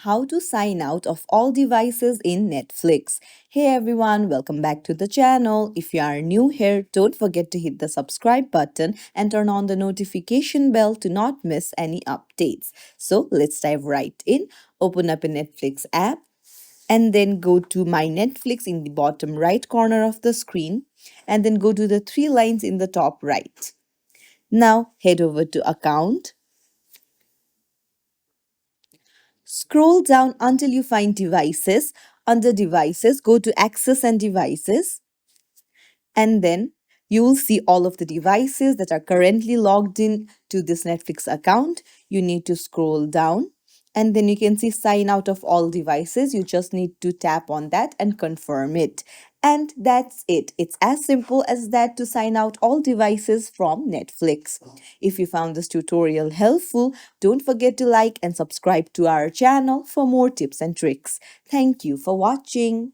how to sign out of all devices in Netflix. Hey everyone, welcome back to the channel. If you are new here, don't forget to hit the subscribe button and turn on the notification bell to not miss any updates. So let's dive right in. Open up a Netflix app and then go to My Netflix in the bottom right corner of the screen and then go to the three lines in the top right. Now head over to Account. Scroll down until you find Devices. Under Devices, go to Access and Devices, and then you will see all of the devices that are currently logged in to this Netflix account. You need to scroll down and then you can see sign out of all devices. You just need to tap on that and confirm it. And that's it. It's as simple as that to sign out all devices from Netflix. If you found this tutorial helpful, don't forget to like and subscribe to our channel for more tips and tricks. Thank you for watching.